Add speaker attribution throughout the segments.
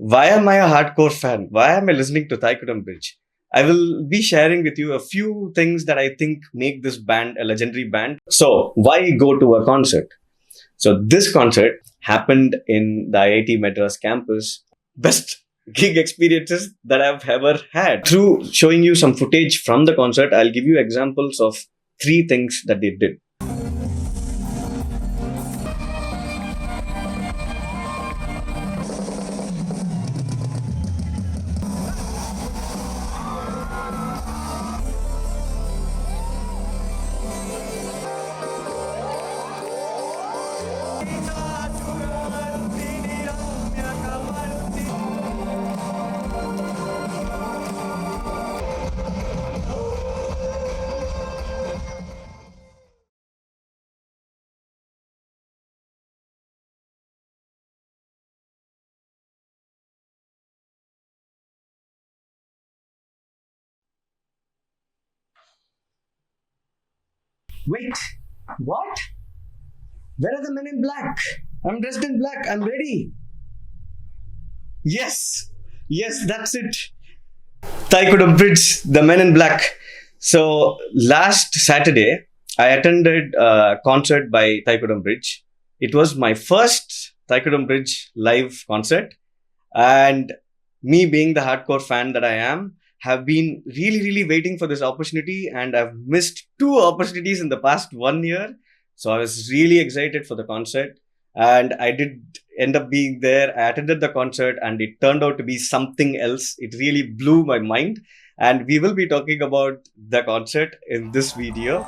Speaker 1: Why am I a hardcore fan? Why am I listening to Thaikkudam Bridge? I will be sharing with you a few things that I think make this band a legendary band. So, why go to a concert? So, this concert happened in the IIT Madras campus. Best gig experiences that I've ever had. Through showing you some footage from the concert, I'll give you examples of three things that they did. Wait, what? Where are the men in black? I'm dressed in black. I'm ready. Yes, yes, that's it. Thaikkudam Bridge, the men in black. So last Saturday, I attended a concert by Thaikkudam Bridge. It was my first Thaikkudam Bridge live concert, and me being the hardcore fan that I am, have been really waiting for this opportunity, and I've missed two opportunities in the past 1 year. So I was really excited for the concert, and I did end up being there. I attended the concert, and it turned out to be something else. It really blew my mind, and we will be talking about the concert in this video.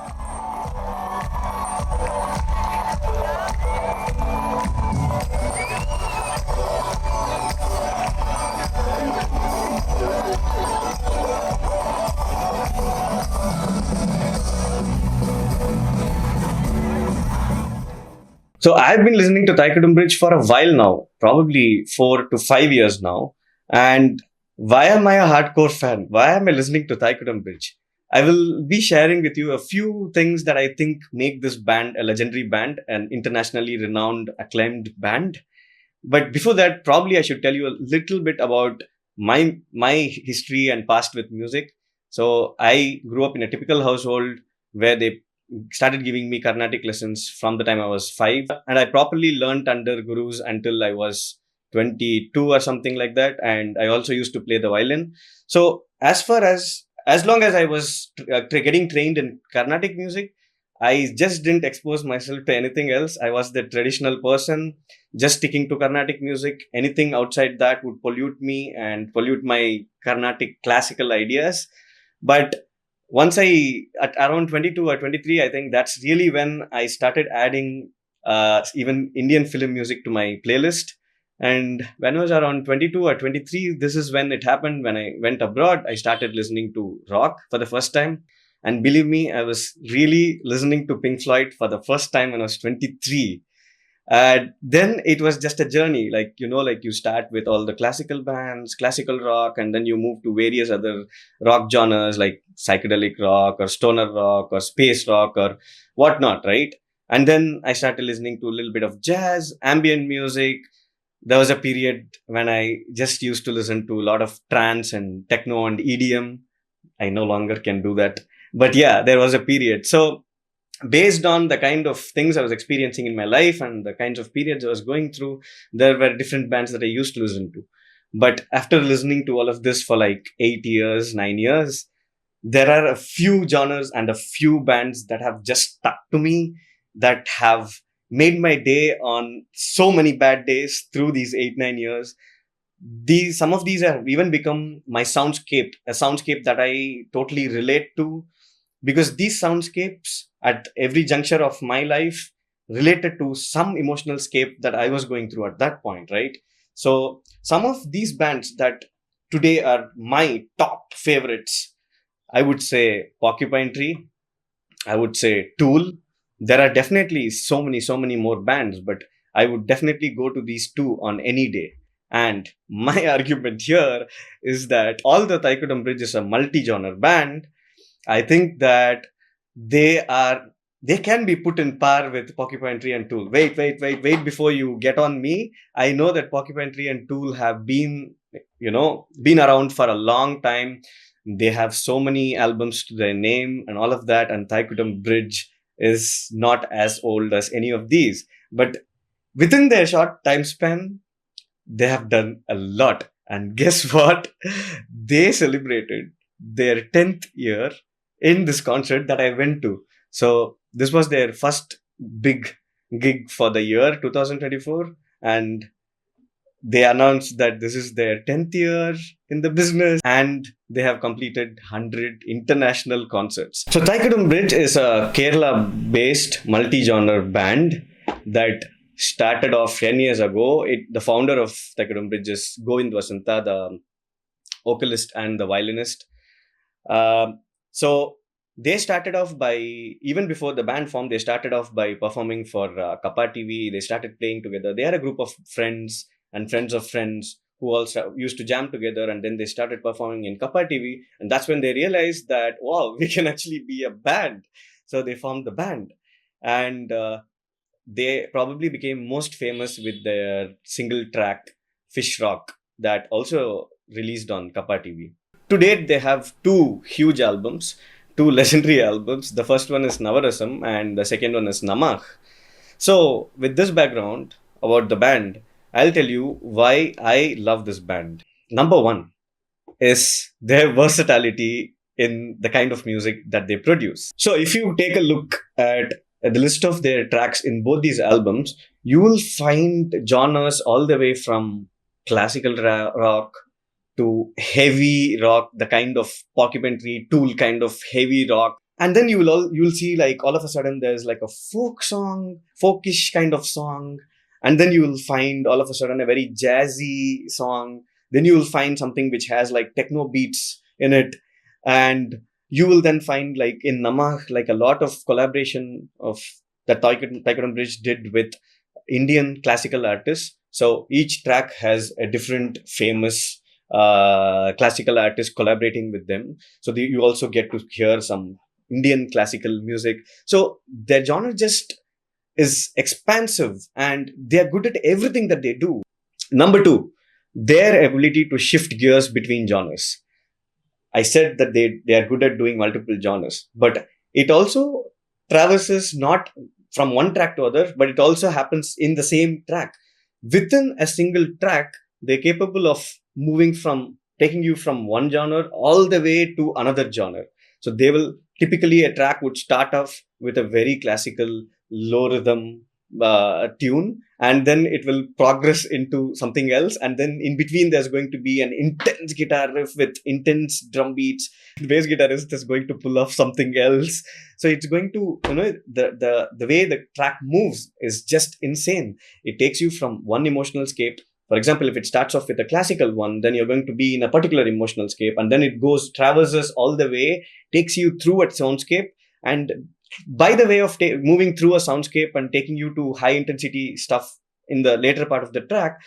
Speaker 1: So I've been listening to Thaikkudam Bridge for a while now, probably 4 to 5 years now. And why am I a hardcore fan? Why am I listening to Thaikkudam Bridge? I will be sharing with you a few things that I think make this band a legendary band, an internationally renowned, acclaimed band. But before that, probably I should tell you a little bit about my history and past with music. So I grew up in a typical household where they started giving me Carnatic lessons from the time I was 5. And I properly learnt under gurus until I was 22 or something like that. And I also used to play the violin. So as long as I was getting trained in Carnatic music, I just didn't expose myself to anything else. I was the traditional person, just sticking to Carnatic music. Anything outside that would pollute me and pollute my Carnatic classical ideas. But once at around 22 or 23, I think that's really when I started adding even Indian film music to my playlist. And when I was around 22 or 23, this is when it happened. When I went abroad, I started listening to rock for the first time. And believe me, I was really listening to Pink Floyd for the first time when I was 23. Then it was just a journey, like you start with all the classical bands, classical rock, and then you move to various other rock genres like psychedelic rock or stoner rock or space rock or whatnot, right? And then I started listening to a little bit of jazz, ambient music. There was a period when I just used to listen to a lot of trance and techno and EDM. I no longer can do that. But yeah, there was a period. So based on the kind of things I was experiencing in my life and the kinds of periods I was going through, there were different bands that I used to listen to. But after listening to all of this for like 8 years, 9 years, there are a few genres and a few bands that have just stuck to me, that have made my day on so many bad days through these 8, 9 years. Some of these have even become my soundscape, a soundscape that I totally relate to, because these soundscapes at every juncture of my life related to some emotional scape that I was going through at that point, right? So some of these bands that today are my top favorites, I would say Porcupine Tree, I would say Tool. There are definitely so many more bands, but I would definitely go to these two on any day. And my argument here is that although Thaikkudam Bridge is a multi-genre band, I think that they are they can be put in par with Porcupine Tree and Tool. Wait before you get on me. I know that Porcupine Tree and Tool have been around for a long time. They have so many albums to their name and all of that. And Thaikkudam Bridge is not as old as any of these. But within their short time span, they have done a lot. And guess what? They celebrated their 10th year in this concert that I went to. So this was their first big gig for the year 2024. And they announced that this is their 10th year in the business and they have completed 100 international concerts. So Thaikkudam Bridge is a Kerala based multi-genre band that started off 10 years ago. The founder of Thaikkudam Bridge is Govind Vasanta, the vocalist and the violinist. So they started off by, even before the band formed, they started off by performing for Kappa TV. They started playing together. They are a group of friends and friends of friends who also used to jam together, and then they started performing in Kappa TV. And that's when they realized that, wow, we can actually be a band. So they formed the band. And they probably became most famous with their single track, Fish Rock, that also released on Kappa TV. To date, they have two huge albums, two legendary albums. The first one is Navarasam and the second one is Namah. So, with this background about the band, I'll tell you why I love this band. Number one is their versatility in the kind of music that they produce. So, if you take a look at the list of their tracks in both these albums, you will find genres all the way from classical rock to heavy rock, the kind of Porcupine Tree, Tool kind of heavy rock. And then you will see like all of a sudden there's like a folk song, folkish kind of song. And then you will find all of a sudden a very jazzy song. Then you will find something which has like techno beats in it. And you will then find like in Namah, like a lot of collaboration of that Thaikkudam Bridge did with Indian classical artists. So each track has a different famous classical artist collaborating with them. So you also get to hear some Indian classical music. So their genre just is expansive and they are good at everything that they do. Number two, their ability to shift gears between genres. I said that they are good at doing multiple genres, but it also traverses not from one track to other, but it also happens in the same track. Within a single track, they're capable of taking you from one genre all the way to another genre. So typically a track would start off with a very classical low rhythm tune, and then it will progress into something else, and then in between there's going to be an intense guitar riff with intense drum beats. The bass guitarist is going to pull off something else. So it's going to, the way the track moves is just insane. It takes you from one emotional scape. For example, if it starts off with a classical one, then you're going to be in a particular emotional scape, and then it traverses all the way, takes you through a soundscape, and by the way of moving through a soundscape and taking you to high intensity stuff in the later part of the track,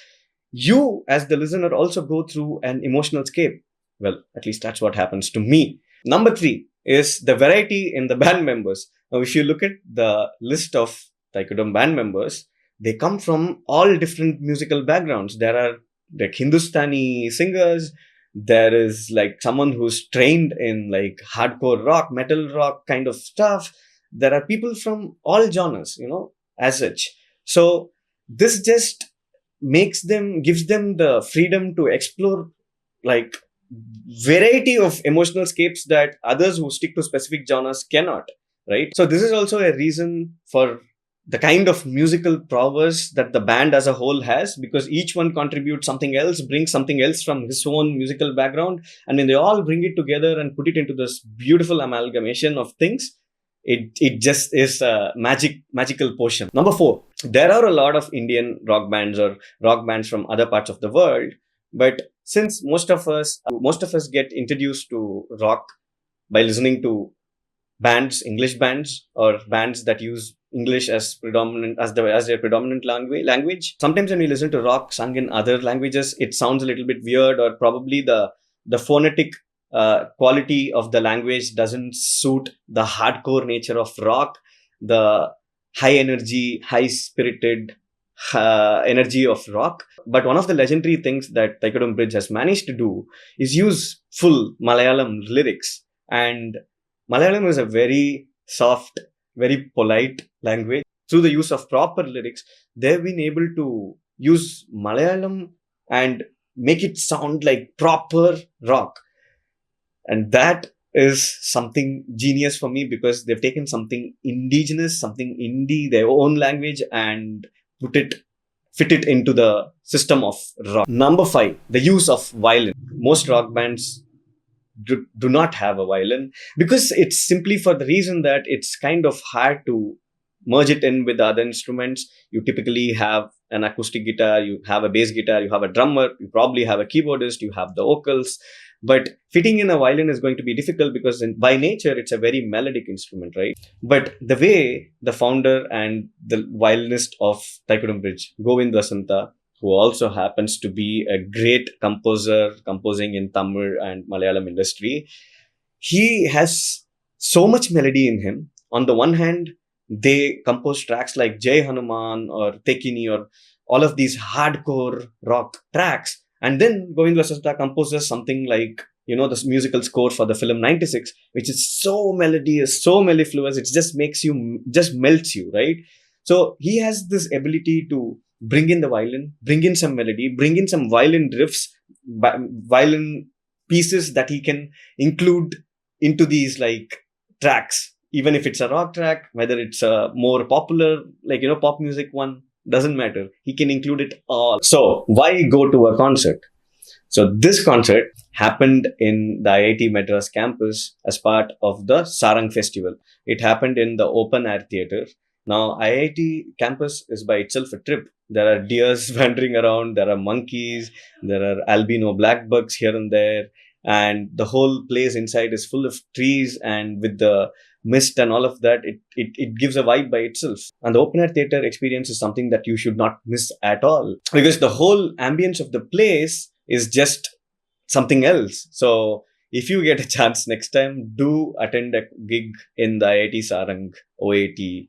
Speaker 1: you as the listener also go through an emotional scape. Well, at least that's what happens to me. Number three is the variety in the band members. Now, if you look at the list of Thaikkudam band members, they come from all different musical backgrounds. There are like Hindustani singers. There is like someone who's trained in like hardcore rock, metal rock kind of stuff. There are people from all genres, as such. So this just gives them the freedom to explore like variety of emotional scapes that others who stick to specific genres cannot, right? So this is also a reason for the kind of musical prowess that the band as a whole has, because each one contributes something else, brings something else from his own musical background, and when they all bring it together and put it into this beautiful amalgamation of things, it just is a magical potion. Number four, there are a lot of Indian rock bands or rock bands from other parts of the world, but since most of us get introduced to rock by listening to English bands, or bands that use English as their predominant language. Sometimes when we listen to rock sung in other languages, it sounds a little bit weird, or probably the phonetic quality of the language doesn't suit the hardcore nature of rock. the high energy, high spirited energy of rock. But one of the legendary things that Thaikkudam Bridge has managed to do is use full Malayalam lyrics. And Malayalam is a very soft, very polite language. Through the use of proper lyrics, they've been able to use Malayalam and make it sound like proper rock. And that is something genius for me, because they've taken something indigenous, something indie, their own language, and fit it into the system of rock. Number 5, the use of violin. Most rock bands do not have a violin, because it's simply for the reason that it's kind of hard to merge it in with other instruments. You typically have an acoustic guitar, you have a bass guitar, you have a drummer, you probably have a keyboardist, you have the vocals. But fitting in a violin is going to be difficult, because by nature, it's a very melodic instrument, right? But the way the founder and the violinist of Thaikkudam Bridge, Govind Vasantha, who also happens to be a great composer, composing in Tamil and Malayalam industry, he has so much melody in him. On the one hand, they compose tracks like Jai Hanuman or Tekini or all of these hardcore rock tracks. And then Govind Vasantha composes something like, the musical score for the film 96, which is so melodious, so mellifluous, it just melts you, right? So he has this ability to bring in the violin, bring in some melody, bring in some violin riffs, violin pieces that he can include into these like tracks. Even if it's a rock track, whether it's a more popular, pop music one, doesn't matter. He can include it all. So why go to a concert? So this concert happened in the IIT Madras campus as part of the Saarang festival. It happened in the open air theatre. Now, IIT campus is by itself a trip. There are deers wandering around, there are monkeys, there are albino black bugs here and there, and the whole place inside is full of trees, and with the mist and all of that, it gives a vibe by itself. And the open air theatre experience is something that you should not miss at all, because the whole ambience of the place is just something else. So if you get a chance next time, do attend a gig in the IIT Saarang OAT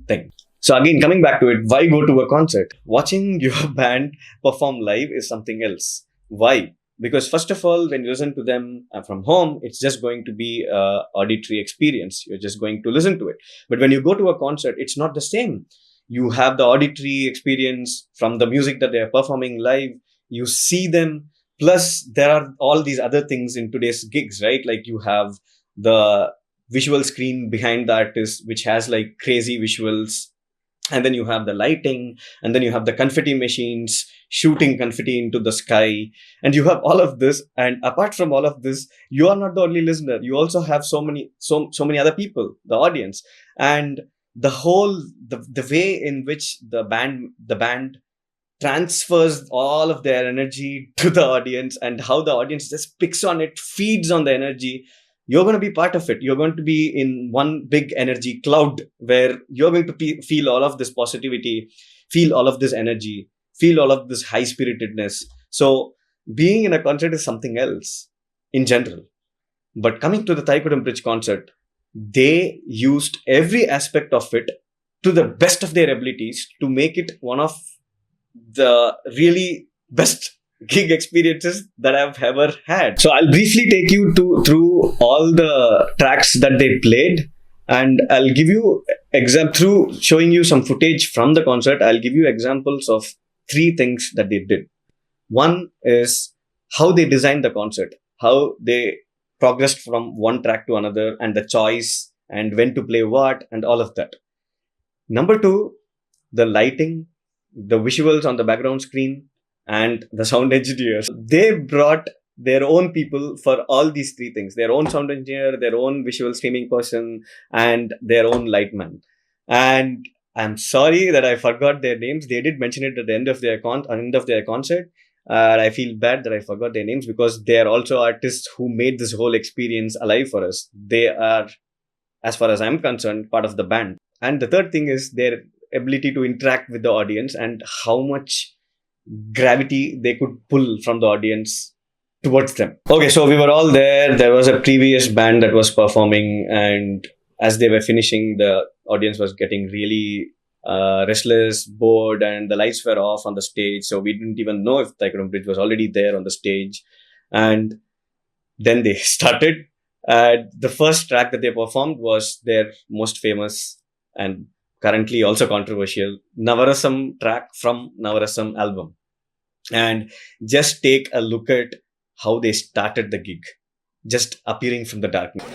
Speaker 1: thing. So again, coming back to it, why go to a concert? Watching your band perform live is something else. Why? Because first of all, when you listen to them from home, it's just going to be an auditory experience. You're just going to listen to it. But when you go to a concert, it's not the same. You have the auditory experience from the music that they're performing live. You see them. Plus, there are all these other things in today's gigs, right? Like you have the visual screen behind the artist, which has like crazy visuals. And then you have the lighting, and then you have the confetti machines shooting confetti into the sky, and you have all of this. And apart from all of this, you are not the only listener. You also have so many other people, the audience, and the way in which the band transfers all of their energy to the audience, and how the audience just picks on it, feeds on the energy. You're going to be part of it. You're going to be in one big energy cloud where you're going to feel all of this positivity, feel all of this energy, feel all of this high spiritedness. So being in a concert is something else in general. But coming to the Thaikkudam Bridge concert, they used every aspect of it to the best of their abilities to make it one of the really best gig experiences that I've ever had. So I'll briefly take you through all the tracks that they played, and I'll give you through showing you some footage from the concert. I'll give you examples of 3 things that they did. One is how they designed the concert, how they progressed from one track to another, and the choice and when to play what and all of that. Number 2, the lighting, the visuals on the background screen, and the sound engineers. They brought their own people for all these 3 things: their own sound engineer, their own visual streaming person, and their own lightman. And I'm sorry that I forgot their names. They did mention it at the end of their concert. I feel bad that I forgot their names, because they are also artists who made this whole experience alive for us. They are, as far as I'm concerned, part of the band. And the third thing is their ability to interact with the audience, and how much gravity they could pull from the audience towards them. Okay, so we were all there. There was a previous band that was performing, and as they were finishing, the audience was getting really restless, bored, and the lights were off on the stage. So we didn't even know if Thaikkudam Bridge was already there on the stage. And then they started. The first track that they performed was their most famous and currently also controversial Navarasam track from Navarasam album. And just take a look at how they started the gig, just appearing from the darkness.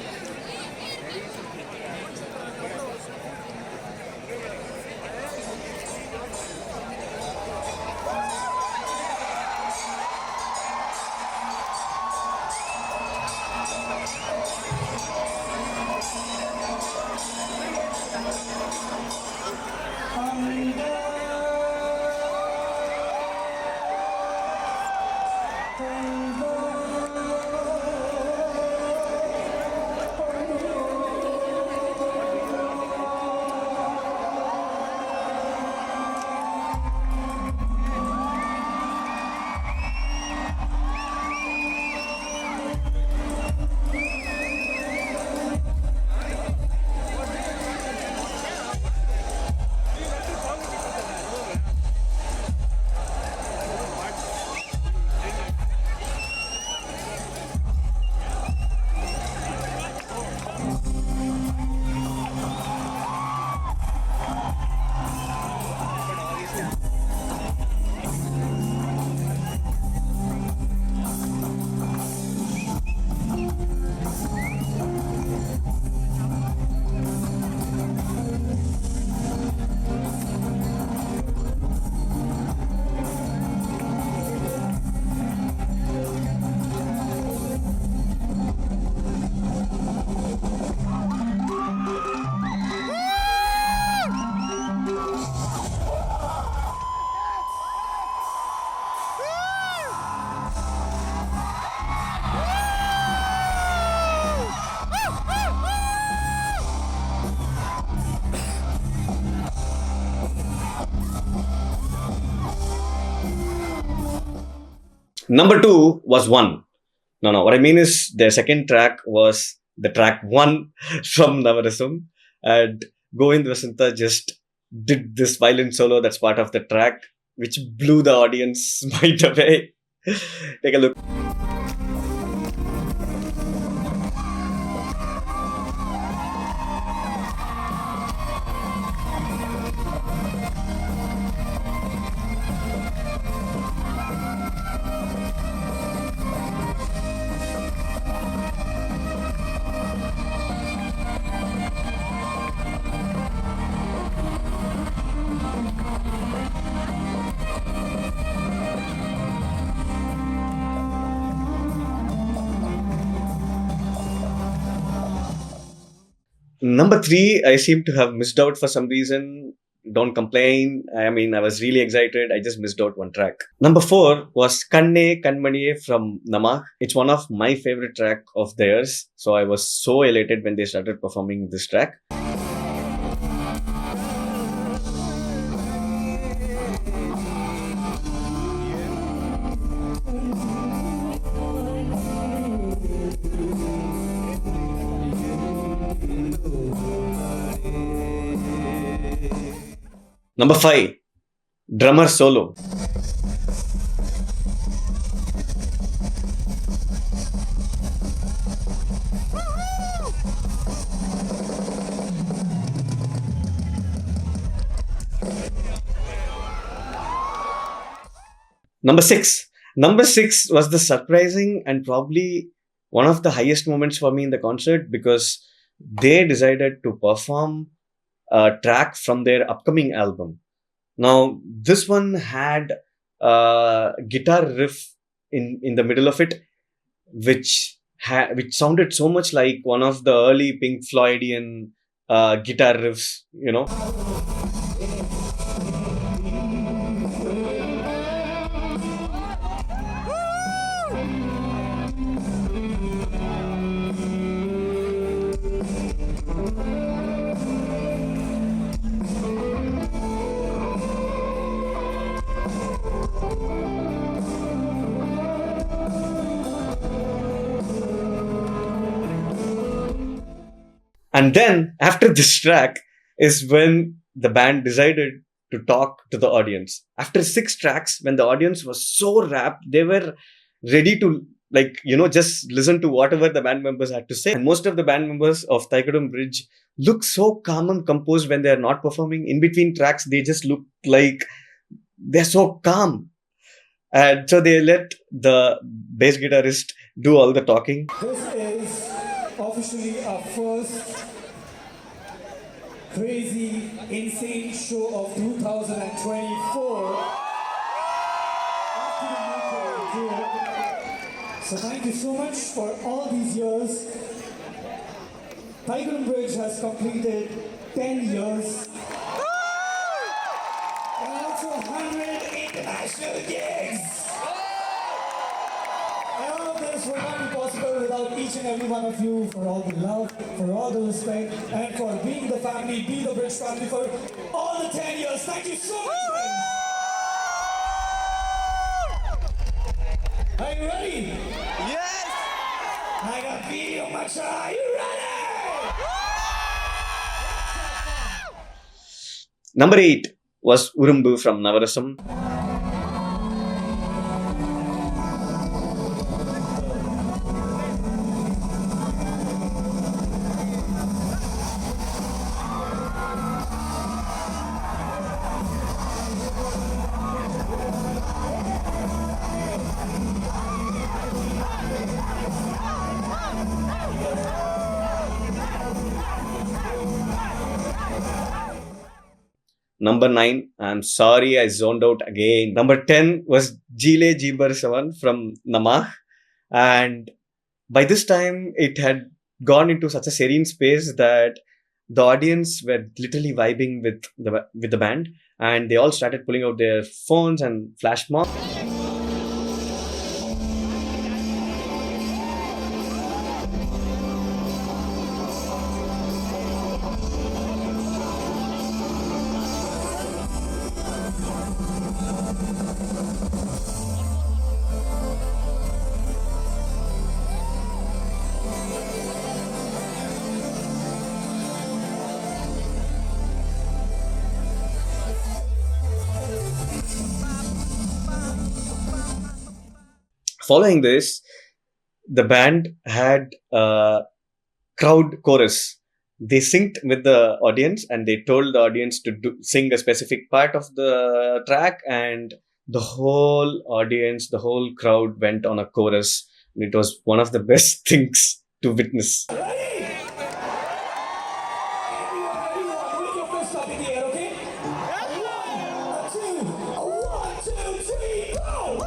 Speaker 1: Number two was one. No. What I mean is their second track was the track one from Navarasam. And Govind Vasanta just did this violin solo that's part of the track, which blew the audience mind away. Take a look. Number three, I seem to have missed out for some reason. Don't complain. I mean, I was really excited. I just missed out one track. Number four was Kanne Kanmaniye from Namak. It's one of my favorite track of theirs. So I was so elated when they started performing this track. Number five, drummer solo. Number six. Number six was the surprising and probably one of the highest moments for me in the concert because they decided to perform a track from their upcoming album. Now, this one had a guitar riff in the middle of it, which sounded so much like one of the early Pink Floydian guitar riffs, you know. And then after this track, is when the band decided to talk to the audience. After six tracks, when the audience was so rapt, they were ready to, like, just listen to whatever the band members had to say. And most of the band members of Thaikkudam Bridge look so calm and composed when they are not performing. In between tracks, they just look like they're so calm. And so they let the bass guitarist do all the talking.
Speaker 2: This is officially our first crazy, insane show of 2024. After the UK tour. So thank you so much for all these years. Thaikkudam Bridge has completed 10 years. And also 100 international gigs. And all of this would not be possible without each and every one of you, for all the love, for all the respect, and for being the family, be the Bridge family for all the 10 years. Thank you so much, friends. Are you ready?
Speaker 3: Yes!
Speaker 2: I got video, Macha. Are you ready?
Speaker 1: Number 8 was Urumbu from Navarasam. Number 9, I'm sorry I zoned out again. Number 10 was Jile Jibar Savan from Namah. And by this time, it had gone into such a serene space that the audience were literally vibing with the band. And they all started pulling out their phones and flash mobs. Following this, the band had a crowd chorus. They synced with the audience and they told the audience to sing a specific part of the track, and the whole audience, the whole crowd went on a chorus. And it was one of the best things to witness.
Speaker 2: Ready? Everyone, with your fists up in the air, okay? One, two, three, go!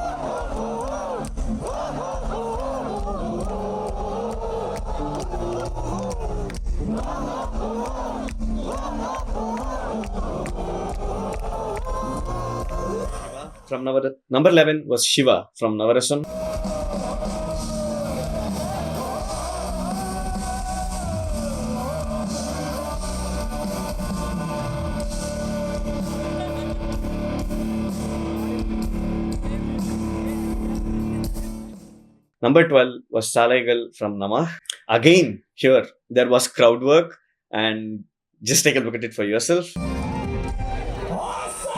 Speaker 1: From number 11 was Shiva from Navarasam. Number 12 was Salaigal from Namah. Again, here there was crowd work, and just take a look at it for yourself.
Speaker 2: Awesome!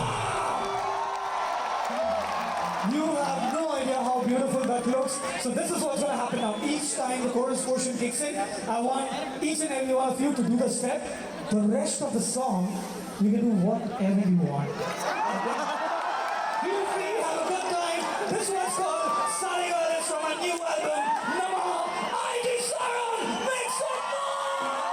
Speaker 2: You have no idea how beautiful that looks. So this is what's going to happen now. Each time the chorus portion kicks in, I want each and every one of you to do the step. The rest of the song, you can do whatever you want. Feel free, have a good time. This one's called Saarang. It's from a new album, Namah. IIT Saarang, make some noise!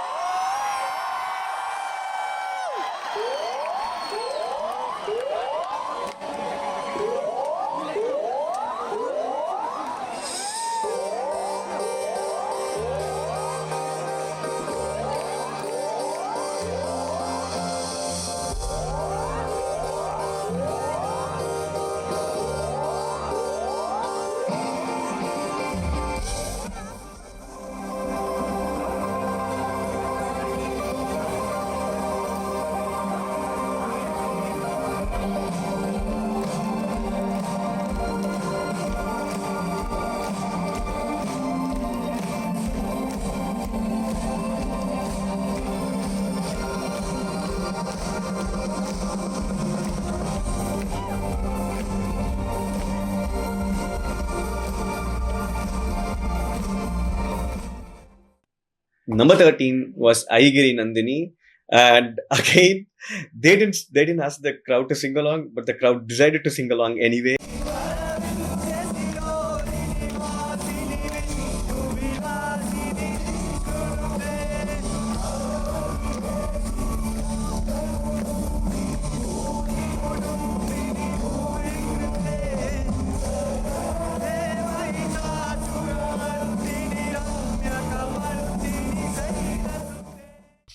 Speaker 1: Number 13 was Aigiri Nandini. And again, they didn't ask the crowd to sing along, but the crowd decided to sing along anyway.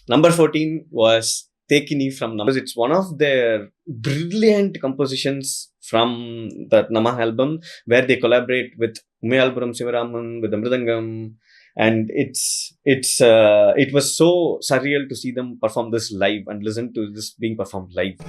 Speaker 1: Number 14 was Tekini from Numbers. It's one of their brilliant compositions from that Nama album, where they collaborate with Umayalpuram Sivaraman, with the Mridangam. And it was so surreal to see them perform this live and listen to this being performed live.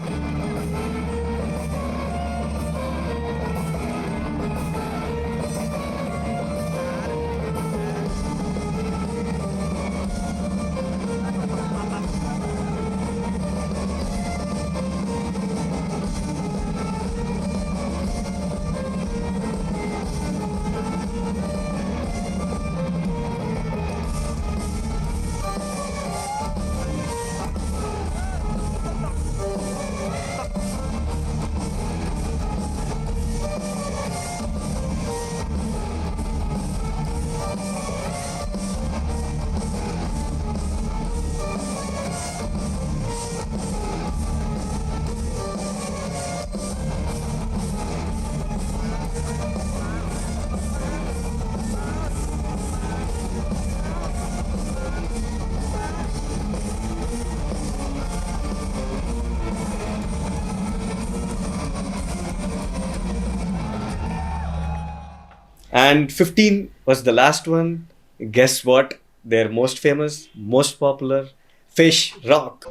Speaker 1: And 15 was the last one. Guess what? Their most famous, most popular, Fish Rock.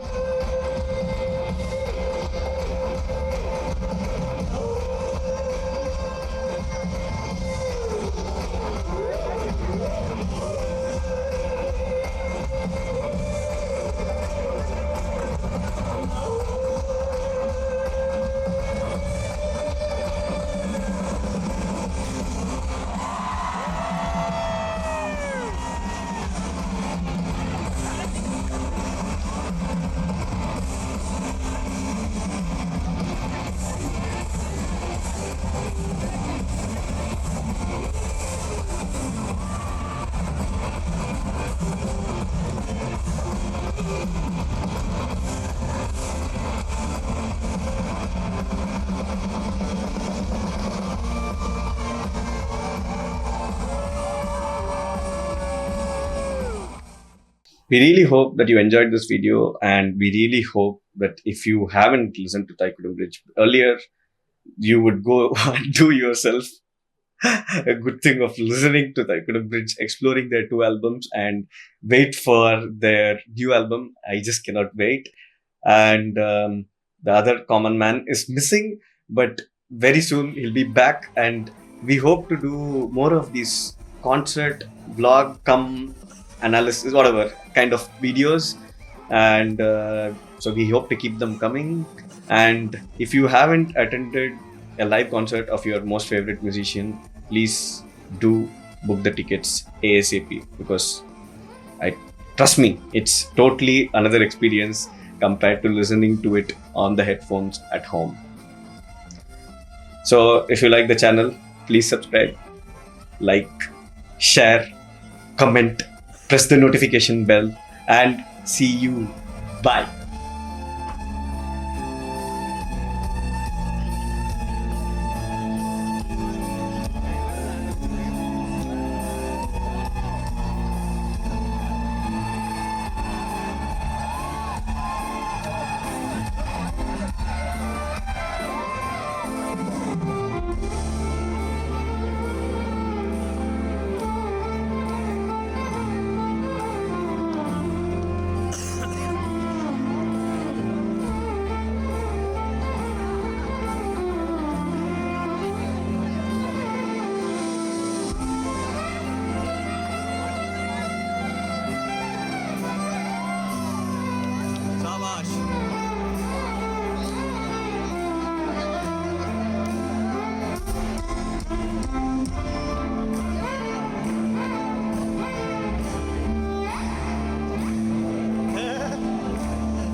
Speaker 1: We really hope that you enjoyed this video, and we really hope that if you haven't listened to Thaikkudam Bridge earlier, you would go and do yourself a good thing of listening to Thaikkudam Bridge, exploring their two albums, and wait for their new album. I just cannot wait. And the other common man is missing, but very soon he'll be back, and we hope to do more of these concert vlog come analysis, whatever kind of videos. And so we hope to keep them coming. And if you haven't attended a live concert of your most favorite musician, please do book the tickets ASAP, because I trust me, it's totally another experience compared to listening to it on the headphones at home. So if you like the channel, please subscribe, like, share, comment, press the notification bell, and see you. Bye.